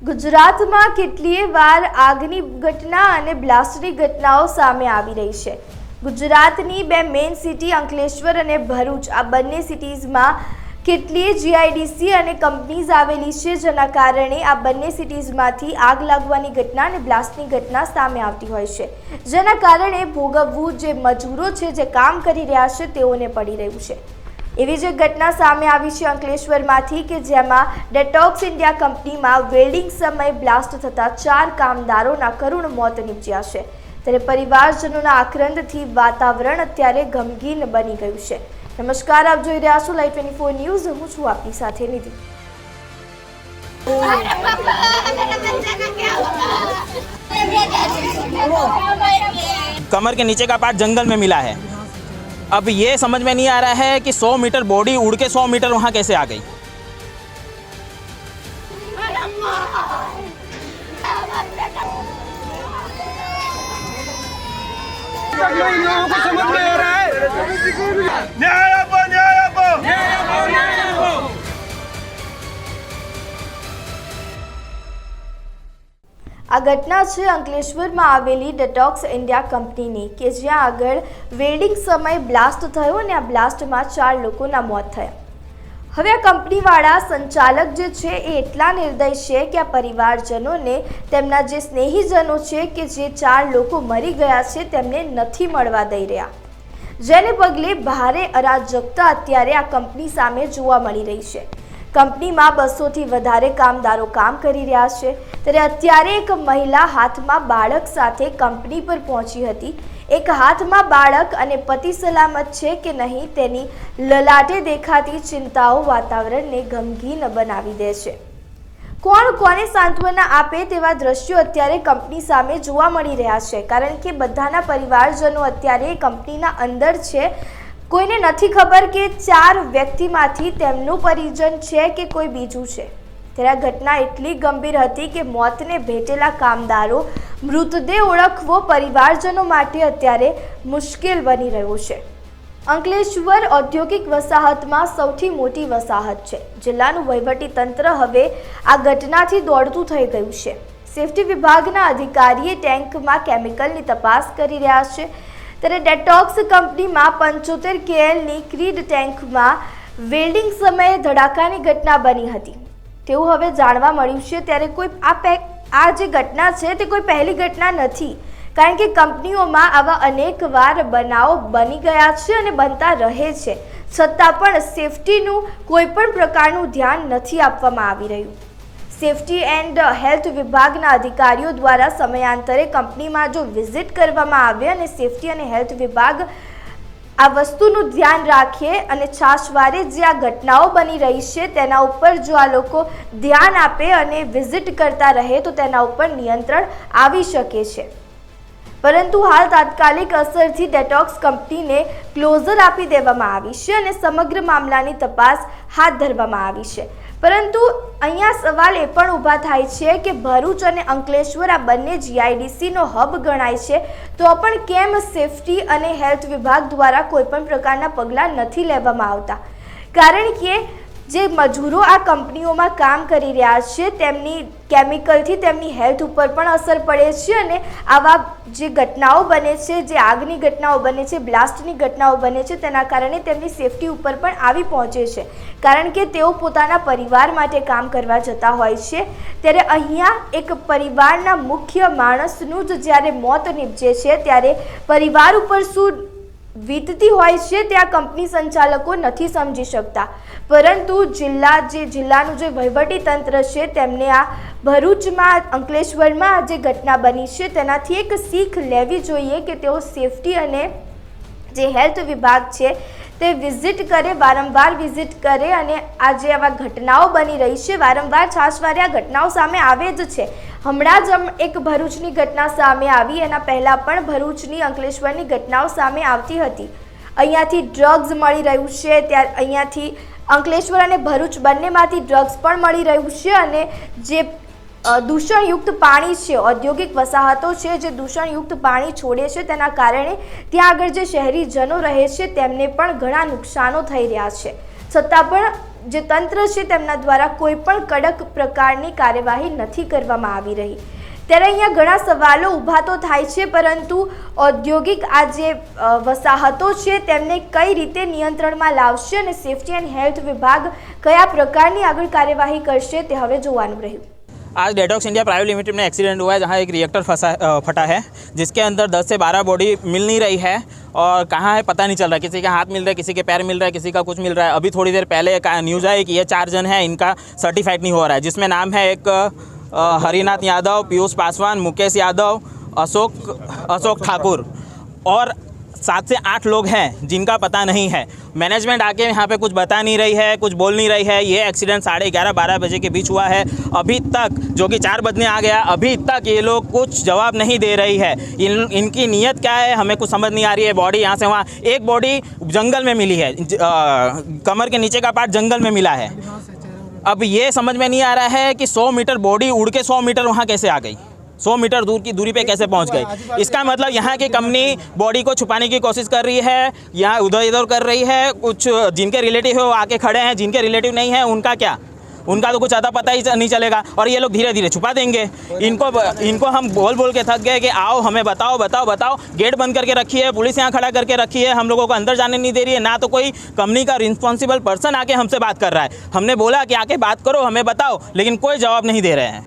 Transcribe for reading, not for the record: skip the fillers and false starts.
ગુજરાતમાં કેટલીય વાર આગની ઘટના અને બ્લાસ્ટની ઘટનાઓ સામે આવી રહી છે। ગુજરાતની બે મેઇન સિટી અંકલેશ્વર અને ભરૂચ આ બંને સિટીઝમાં કેટલીય જીઆઈડીસી અને કંપનીઝ આવેલી છે, જેના કારણે આ બંને સિટીઝમાંથી આગ લાગવાની ઘટના અને બ્લાસ્ટની ઘટના સામે આવતી હોય છે, જેના કારણે ભોગવવું જે મજૂરો છે જે કામ કરી રહ્યા છે તેઓને પડી રહ્યું છે। એવી જ ઘટના સામે આવી છે અંકલેશ્વરમાંથી કે જેમાં ડેટોક્સ ઇન્ડિયા કંપનીમાં વેલ્ડિંગ સમયે બ્લાસ્ટ થતા 4 કામદારોના કરુણ મોત નીપજ્યા છે। ત્યારે પરિવારજનોના આક્રંદથી વાતાવરણ અત્યારે ગમગીન બની ગયું છે। નમસ્કાર, આપ જોઈ રહ્યા છો લાઈવ 24 ન્યૂઝ। હું છું આપની સાથે નિધિ। कमर के नीचे का पार्ट जंगल में मिला है। अब ये समझ में नहीं आ रहा है कि 100 मीटर बॉडी उड़ के 100 मीटर वहाँ कैसे आ गई। लोगों को समझ में आ रहा है। न्याय आपो, न्याय आपो, न्याय आपो, न्याय आपो। આ ઘટના છે અંકલેશ્વરમાં આવેલી ડેટોક્સ ઇન્ડિયા કંપનીની કે જ્યાં આગળ વેલ્ડિંગ સમયે બ્લાસ્ટ થયો અને આ બ્લાસ્ટમાં 4 લોકોના મોત થયા। હવે આ કંપનીવાળા સંચાલક જે છે એ એટલા નિર્દય છે કે આ પરિવારજનોને તેમના જે સ્નેહીજનો છે કે જે 4 લોકો મરી ગયા છે તેમને નથી મળવા દઈ રહ્યા, જેને પગલે ભારે અરાજકતા અત્યારે આ કંપની સામે જોવા મળી રહી છે। કંપનીમાં 200 થી વધારે કામદારો કામ કરી રહ્યા છે। ત્યારે અત્યારે એક મહિલા હાથમાં બાળક સાથે કંપની પર પહોંચી હતી। એક હાથમાં બાળક અને પતિ સલામત છે કે નહીં તેની લલાટે દેખાતી ચિંતાઓ વાતાવરણને ગમગીન બનાવી દે છે। કોણ કોને સાંત્વના આપે તેવા દ્રશ્યો અત્યારે કંપની સામે જોવા મળી રહ્યા છે, કારણ કે બધાના પરિવારજનો અત્યારે કંપનીના અંદર છે। કોઈને નથી ખબર કે 4 વ્યક્તિમાંથી તેમનું પરિજન છે કે કોઈ બીજું છે। ત્યારે આ ઘટના એટલી ગંભીર હતી કે મોતને ભેટેલા કામદારો મૃતદેહ ઓળખવો પરિવારજનો માટે અત્યારે મુશ્કેલ બની રહ્યો છે। અંકલેશ્વર ઔદ્યોગિક વસાહતમાં સૌથી મોટી વસાહત છે। જિલ્લાનું વહીવટી તંત્ર હવે આ ઘટનાથી દોડતું થઈ ગયું છે। સેફટી વિભાગના અધિકારીએ ટેન્કમાં કેમિકલની તપાસ કરી રહ્યા છે। ત્યારે ડેટોક્સ કંપનીમાં 75 KLની ક્રીડ ટેન્કમાં વેલ્ડિંગ સમયે ધડાકાની ઘટના બની હતી તેવું હવે જાણવા મળ્યું છે। ત્યારે કોઈ આ જે ઘટના છે તે કોઈ પહેલી ઘટના નથી, કારણ કે કંપનીઓમાં આવા અનેક વાર બનાવો બની ગયા છે અને બનતા રહે છે, છતાં પણ સેફટીનું કોઈ પણ પ્રકારનું ધ્યાન નથી આપવામાં આવી રહ્યું। સેફટી એન્ડ હેલ્થ વિભાગના અધિકારીઓ દ્વારા સમયાંતરે કંપનીમાં જો વિઝિટ કરવામાં આવે અને સેફટી અને હેલ્થ વિભાગ આ વસ્તુનું ધ્યાન રાખે અને છાશવારે જે આ ઘટનાઓ બની રહી છે તેના ઉપર જો આ લોકો ધ્યાન આપે અને વિઝિટ કરતા રહે તો તેના ઉપર નિયંત્રણ આવી શકે છે। પરંતુ હાલ તાત્કાલિક અસરથી ડેટોક્સ કંપનીને ક્લોઝર આપી દેવામાં આવી છે અને સમગ્ર મામલાની તપાસ હાથ ધરવામાં આવી છે। પરંતુ અહીંયા સવાલ એ પણ ઊભા થાય છે કે ભરૂચ અને અંકલેશ્વર આ બંને જીઆઈડીસીનો હબ ગણાય છે, તો પણ કેમ સેફટી અને હેલ્થ વિભાગ દ્વારા કોઈ પણ પ્રકારના પગલાં નથી લેવામાં આવતા? કારણ કે જે મજૂરો આ કંપનીઓમાં કામ કરી રહ્યા છે તેમની કેમિકલથી તેમની હેલ્થ ઉપર પણ અસર પડે છે અને આવા જે ઘટનાઓ બને છે, જે આગની ઘટનાઓ બને છે, બ્લાસ્ટની ઘટનાઓ બને છે, તેના કારણે તેમની સેફટી ઉપર પણ આવી પહોંચે છે, કારણ કે તેઓ પોતાના પરિવાર માટે કામ કરવા જતા હોય છે। ત્યારે અહીંયા એક પરિવારના મુખ્ય માણસનું જ જ્યારે મોત નીપજે છે ત્યારે પરિવાર ઉપર શું વીતતી હોય છે તે આ કંપની સંચાલકો નથી સમજી શકતા, પરંતુ જિલ્લાનું જે વહીવટી તંત્ર છે તેમને આ ભરૂચમાં અંકલેશ્વરમાં જે ઘટના બની છે તેનાથી એક શીખ લેવી જોઈએ કે તેઓ સેફટી અને જે હેલ્થ વિભાગ છે તે વિઝિટ કરે, વારંવાર વિઝિટ કરે અને આ જે આવા ઘટનાઓ બની રહી છે વારંવાર છાશવારે આ ઘટનાઓ સામે આવે જ છે। હમણાં જ એક ભરૂચની ઘટના સામે આવી, એના પહેલાં પણ ભરૂચની અંકલેશ્વરની ઘટનાઓ સામે આવતી હતી। અહીંયાથી ડ્રગ્સ મળી રહ્યું છે, ત્યારે અહીંયાથી અંકલેશ્વર અને ભરૂચ બંનેમાંથી ડ્રગ્સ પણ મળી રહ્યું છે અને જે દૂષણયુક્ત પાણી છે, ઔદ્યોગિક વસાહતો છે જે દૂષણયુક્ત પાણી છોડે છે તેના કારણે ત્યાં આગળ જે શહેરીજનો રહે છે તેમને પણ ઘણા નુકસાનો થઈ રહ્યા છે, છતાં પણ જે તંત્ર છે તેમના દ્વારા કોઈ પણ કડક પ્રકારની કાર્યવાહી નથી કરવામાં આવી રહી। ત્યારે અહીંયા ઘણા સવાલો ઊભા તો થાય છે, પરંતુ ઔદ્યોગિક આ જે વસાહતો છે તેમને કઈ રીતે નિયંત્રણમાં લાવશે અને સેફ્ટી એન્ડ હેલ્થ વિભાગ કયા પ્રકારની આગળ કાર્યવાહી કરશે તે હવે જોવાનું રહ્યું। आज डेटॉक्स इंडिया प्राइवेट लिमिटेड में एक्सीडेंट हुआ है जहां एक रिएक्टर फटा है, जिसके अंदर 10 से 12 बॉडी मिल नहीं रही है और कहाँ है पता नहीं चल रहा। किसी के हाथ मिल रहा है, किसी के पैर मिल रहा है, किसी का कुछ मिल रहा है। अभी थोड़ी देर पहले न्यूज़ आई कि ये 4 जन हैं, इनका सर्टिफाइड नहीं हो रहा है, जिसमें नाम है एक हरिनाथ यादव, पीयूष पासवान, मुकेश यादव, अशोक ठाकुर और 7 से 8 लोग हैं जिनका पता नहीं है। मैनेजमेंट आके यहाँ पे कुछ बता नहीं रही है, कुछ बोल नहीं रही है। ये एक्सीडेंट 11:30-12 बजे के बीच हुआ है। अभी तक जो कि 4 बजने आ गया, अभी तक ये लोग कुछ जवाब नहीं दे रही है। इनकी नीयत क्या है हमें कुछ समझ नहीं आ रही है। बॉडी यहाँ से वहाँ, एक बॉडी जंगल में मिली है, कमर के नीचे का पार्ट जंगल में मिला है। अब ये समझ में नहीं आ रहा है कि 100 मीटर बॉडी उड़ के 100 मीटर वहाँ कैसे आ गई, 100 मीटर दूर की दूरी पे कैसे पहुंच गई। इसका मतलब यहाँ की कंपनी बॉडी को छुपाने की कोशिश कर रही है, यहाँ उधर इधर कर रही है। कुछ जिनके रिलेटिव है वो आके खड़े हैं, जिनके रिलेटिव नहीं है उनका क्या, उनका तो कुछ अता पता ही नहीं चलेगा और ये लोग धीरे धीरे छुपा देंगे। इनको हम बोल के थक गए कि आओ हमें बताओ। गेट बंद करके रखी है, पुलिस यहाँ खड़ा करके रखी है, हम लोगों को अंदर जाने नहीं दे रही है। ना तो कोई कंपनी का रिस्पॉन्सिबल पर्सन आके हमसे बात कर रहा है। हमने बोला कि आके बात करो, हमें बताओ, लेकिन कोई जवाब नहीं दे रहे हैं।